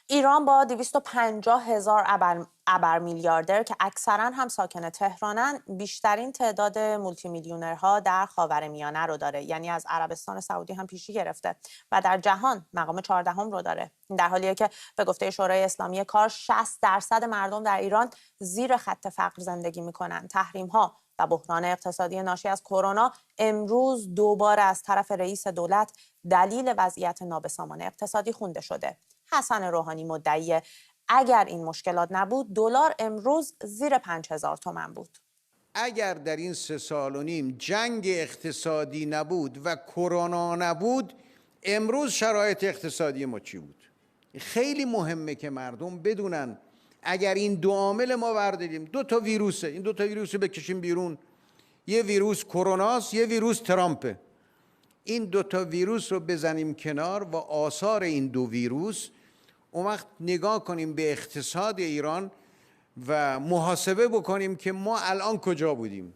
ایران با 250,000 ابر میلیاردر که اکثرا هم ساکن تهرانن بیشترین تعداد مولتی میلیونرها در خاورمیانه رو داره، یعنی از عربستان سعودی هم پیشی گرفته و در جهان مقام 14 رو داره. در حالیه که به گفته شورای اسلامی کار 60% مردم در ایران زیر خط فقر زندگی میکنن. تحریم ها و بحران اقتصادی ناشی از کرونا امروز دوباره از طرف رئیس دولت دلیل وضعیت نابسامان اقتصادی خونده شده. حسن روحانی مدعی اگر این مشکلات نبود دلار امروز زیر 5,000 تومان بود. اگر در این 3 سال و نیم جنگ اقتصادی نبود و کرونا نبود، امروز شرایط اقتصادی ما چی بود؟ خیلی مهمه که مردم بدونن اگر این دو عامل ما برداریم، 2 ویروسه، این 2 ویروس رو بکشیم بیرون، یه ویروس کروناست، یه ویروس ترامپه. این 2 ویروس رو بزنیم کنار و آثار این 2 ویروس، اون وقت نگاه کنیم به اقتصاد ایران و محاسبه بکنیم که ما الان کجا بودیم.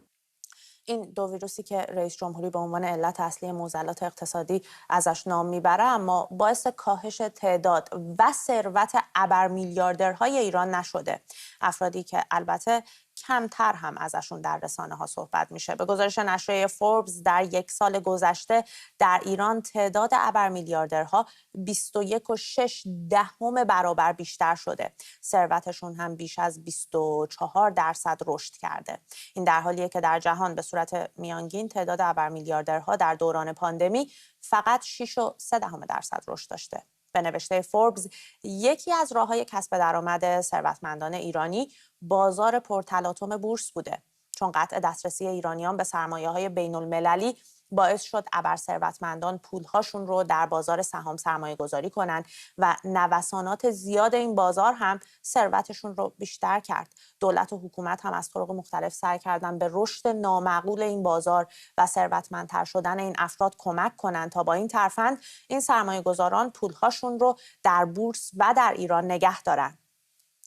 این 2 ویروسی که رئیس جمهوری به عنوان علت اصلی معضلات اقتصادی ازش نام میبره، اما باعث کاهش تعداد و ثروت ابرمیلیاردرهای ایران نشده. افرادی که البته کمتر هم ازشون در رسانه ها صحبت میشه. به گزارش نشریه فوربس در 1 سال گذشته در ایران تعداد ابرمیلیاردرها 21.6 برابر بیشتر شده. ثروتشون هم بیش از 24% رشد کرده. این در حالیه که در جهان به صورت میانگین تعداد ابرمیلیاردرها در دوران پاندمی فقط 6.3% رشد داشته. به نوشته فوربس، یکی از راه‌های کسب درآمد ثروتمندان ایرانی بازار پرتلاطم بورس بوده، چون قطع دسترسی ایرانیان به سرمایه‌های بین‌المللی باعث شد ابرثروتمندان پولهاشون رو در بازار سهام سرمایه گذاری کنن و نوسانات زیاد این بازار هم ثروتشون رو بیشتر کرد. دولت و حکومت هم از طرق مختلف سعی کردن به رشد نامعقول این بازار و ثروتمندتر شدن این افراد کمک کنن تا با این ترفند این سرمایه گذاران پولهاشون رو در بورس و در ایران نگه دارن.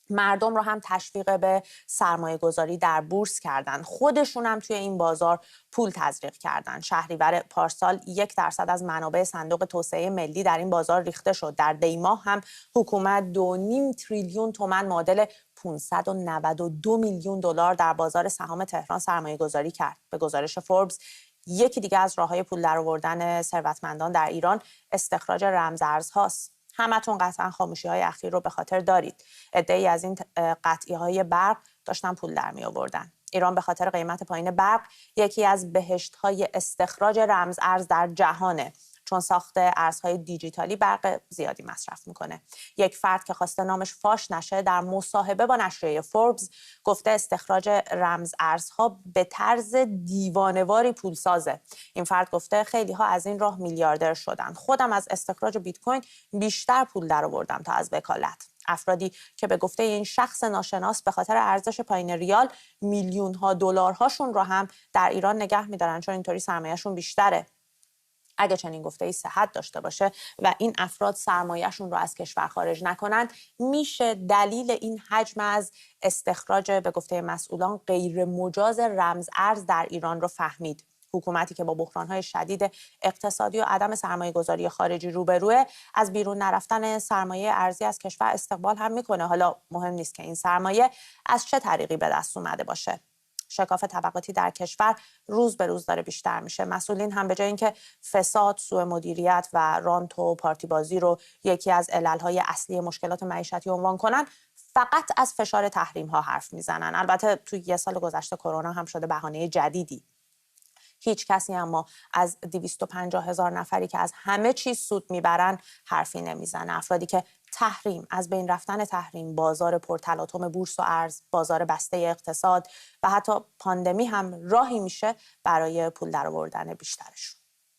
مردم رو هم تشویق به سرمایه گذاری در بورس کردن. خودشون هم توی این بازار پول تزریق کردن. شهریور پارسال 1% از منابع صندوق توسعه ملی در این بازار ریخته شد. در دیماه هم حکومت 2.5 تریلیون تومان معادل 592 میلیون دلار در بازار سهام تهران سرمایه گذاری کرد. به گزارش فوربس، یکی دیگه از راه‌های پول درآوردن ثروتمندان در ایران استخراج رمزارزهاست. همتون قطعا خاموشی‌های اخیر رو به خاطر دارید. عده‌ای از این قطعی‌های برق داشتن پول در می آوردن. ایران به خاطر قیمت پایین برق یکی از بهشت‌های استخراج رمز ارز در جهانه، چون ساخت ارزهای دیجیتالی برق زیادی مصرف میکنه. یک فرد که خواسته نامش فاش نشه در مصاحبه با نشریه فوربس گفته استخراج رمز ارزها به طرز دیوانه‌واری پولسازه. این فرد گفته خیلی ها از این راه میلیاردر شدن. خودم از استخراج بیت کوین بیشتر پول درآوردم تا از وکالت. افرادی که به گفته این شخص ناشناس به خاطر ارزش پایین ریال میلیون ها دلارهاشون رو هم در ایران نگه میدارن، چون اینطوری سرمایه‌شون بیشتره. اگه چنین گفته‌ای صحت داشته باشه و این افراد سرمایه‌شون رو از کشور خارج نکنند، میشه دلیل این حجم از استخراج به گفته مسئولان غیر مجاز رمز ارز در ایران رو فهمید. حکومتی که با بحران‌های شدید اقتصادی و عدم سرمایه‌گذاری خارجی روبروه، از بیرون نرفتن سرمایه ارزی از کشور استقبال هم میکنه. حالا مهم نیست که این سرمایه از چه طریقی به دست اومده باشه. شکاف طبقاتی در کشور روز به روز داره بیشتر میشه. مسئولین هم به جای اینکه فساد، سوء مدیریت و رانت و پارتی بازی رو یکی از علل‌های اصلی مشکلات معیشتی عنوان کنن، فقط از فشار تحریم ها حرف میزنن. البته توی 1 سال گذشته کرونا هم شده بهانه جدیدی. هیچ کسی اما از 250,000 نفری که از همه چیز سود میبرن حرفی نمیزنه. افرادی که تحریم، از بین رفتن تحریم، بازار پرتلاطم بورس و ارز، بازار بسته اقتصاد و حتی پاندمی هم راهی میشه برای پول درآوردن بیشترشون.